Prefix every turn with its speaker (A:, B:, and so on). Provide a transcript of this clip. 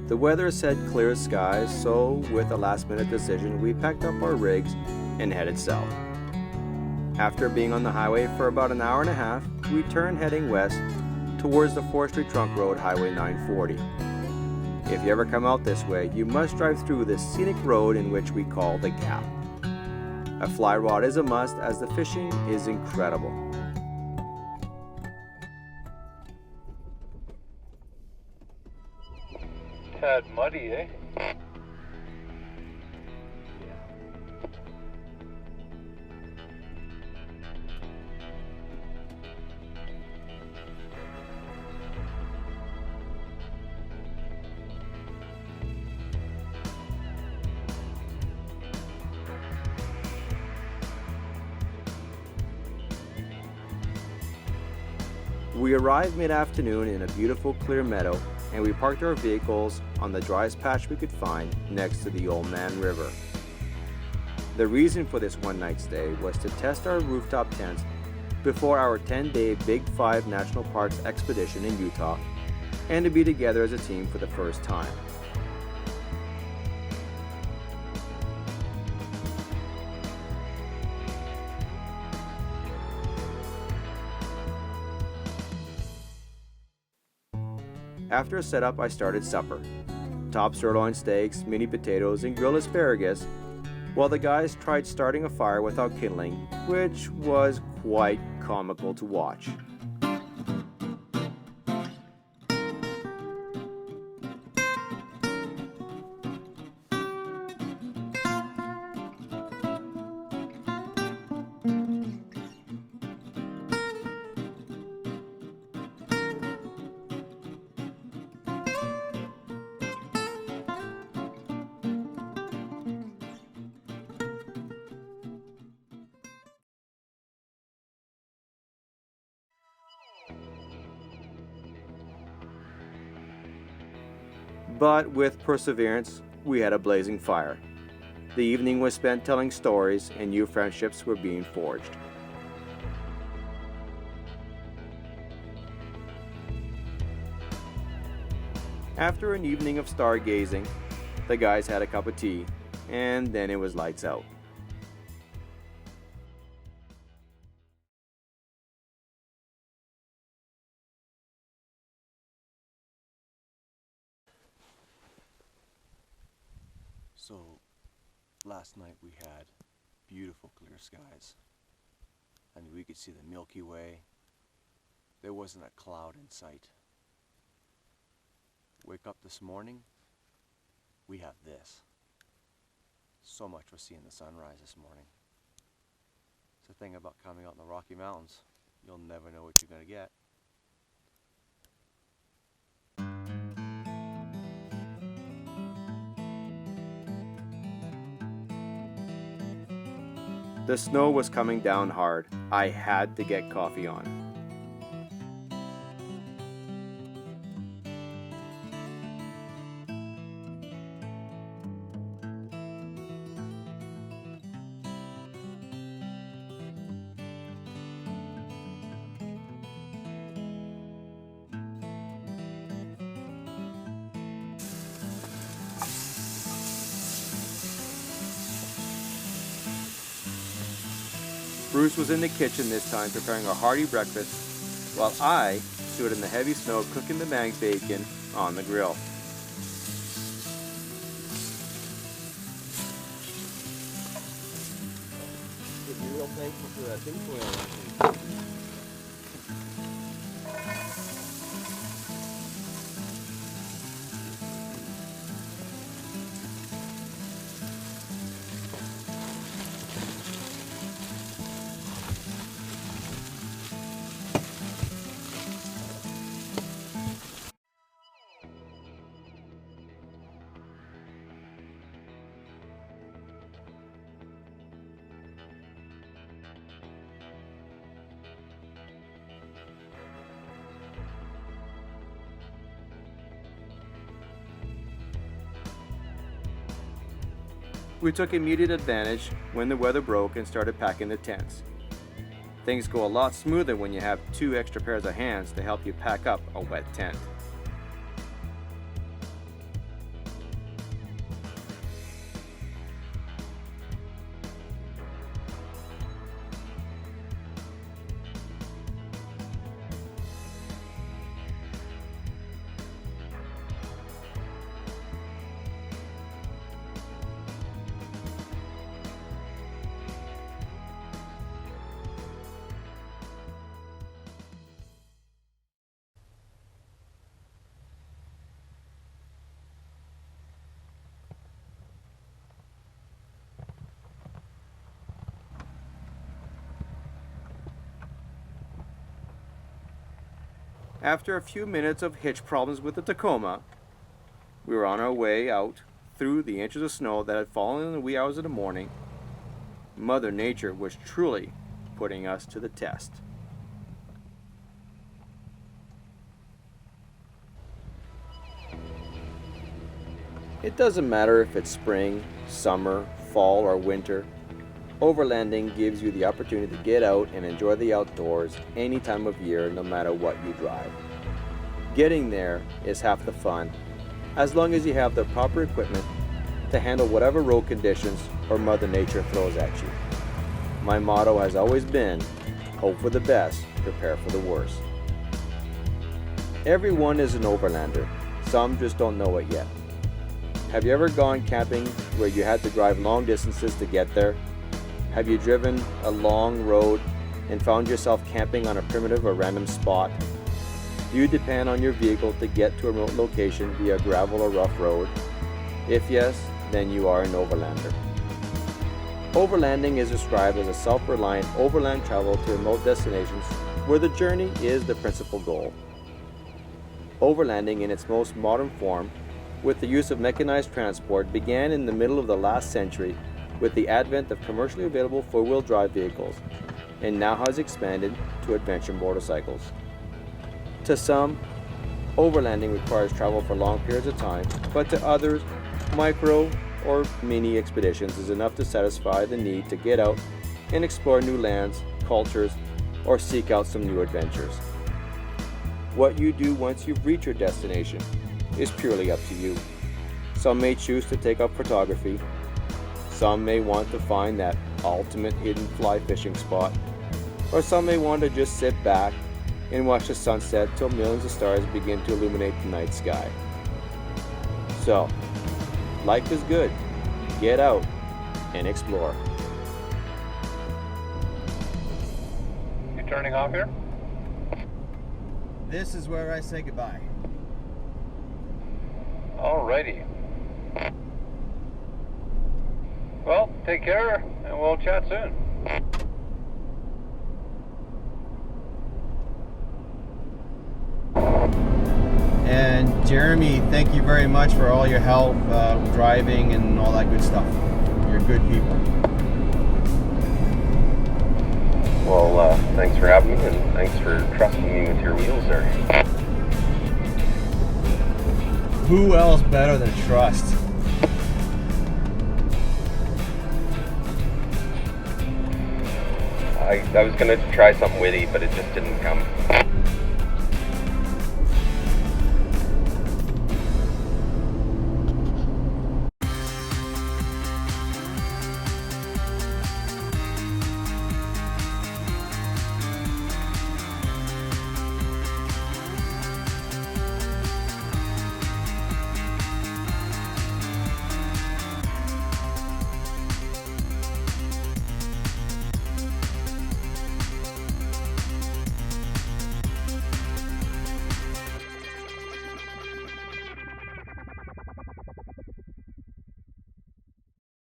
A: The weather said clear skies, so with a last-minute decision, we packed up our rigs and headed south. After being on the highway for about an hour and a half, we turned heading west towards the Forestry Trunk Road, Highway 940. If you ever come out this way, you must drive through this scenic road in which we call the Gap. A fly rod is a must as the fishing is incredible.
B: Tad muddy, eh?
A: We arrived mid-afternoon in a beautiful clear meadow, and we parked our vehicles on the driest patch we could find next to the Old Man River. The reason for this one-night stay was to test our rooftop tents before our 10-day Big 5 National Parks expedition in Utah, and to be together as a team for the first time. After setup, I started supper. Top sirloin steaks, mini potatoes, and grilled asparagus, while the guys tried starting a fire without kindling, which was quite comical to watch. But with perseverance, we had a blazing fire. The evening was spent telling stories, and new friendships were being forged. After an evening of stargazing, the guys had a cup of tea, and then it was lights out.
C: So, last night we had beautiful clear skies. I mean, we could see the Milky Way. There wasn't a cloud in sight. Wake up this morning, we have this. So much for seeing the sunrise this morning. It's the thing about coming out in the Rocky Mountains. You'll never know what you're going to get.
A: The snow was coming down hard. I had to get coffee on. Bruce was in the kitchen this time preparing a hearty breakfast, while I stood in the heavy snow cooking the mag bacon on the grill.
C: You're real thankful for that tinfoil.
A: We took immediate advantage when the weather broke and started packing the tents. Things go a lot smoother when you have 2 extra pairs of hands to help you pack up a wet tent. After a few minutes of hitch problems with the Tacoma, we were on our way out through the inches of snow that had fallen in the wee hours of the morning. Mother Nature was truly putting us to the test. It doesn't matter if it's spring, summer, fall, or winter. Overlanding gives you the opportunity to get out and enjoy the outdoors any time of year, no matter what you drive. Getting there is half the fun, as long as you have the proper equipment to handle whatever road conditions or Mother Nature throws at you. My motto has always been, hope for the best, prepare for the worst. Everyone is an overlander, some just don't know it yet. Have you ever gone camping where you had to drive long distances to get there? Have you driven a long road and found yourself camping on a primitive or random spot? Do you depend on your vehicle to get to a remote location via gravel or rough road? If yes, then you are an overlander. Overlanding is described as a self-reliant overland travel to remote destinations where the journey is the principal goal. Overlanding in its most modern form, with the use of mechanized transport, began in the middle of the last century with the advent of commercially available four-wheel drive vehicles, and now has expanded to adventure motorcycles. To some, overlanding requires travel for long periods of time, but to others, micro or mini expeditions is enough to satisfy the need to get out and explore new lands, cultures, or seek out some new adventures. What you do once you've reached your destination is purely up to you. Some may choose to take up photography. Some may want to find that ultimate hidden fly fishing spot. Or some may want to just sit back and watch the sunset till millions of stars begin to illuminate the night sky. So, life is good. Get out and explore.
B: You turning off here?
A: This is where I say goodbye.
B: Alrighty. Well, take care, and we'll chat soon.
A: And Jeremy, thank you very much for all your help driving and all that good stuff. You're good people.
D: Well, thanks for having me, and thanks for trusting me with your wheels there.
A: Who else better than trust?
D: I was gonna try something witty, but it just didn't come.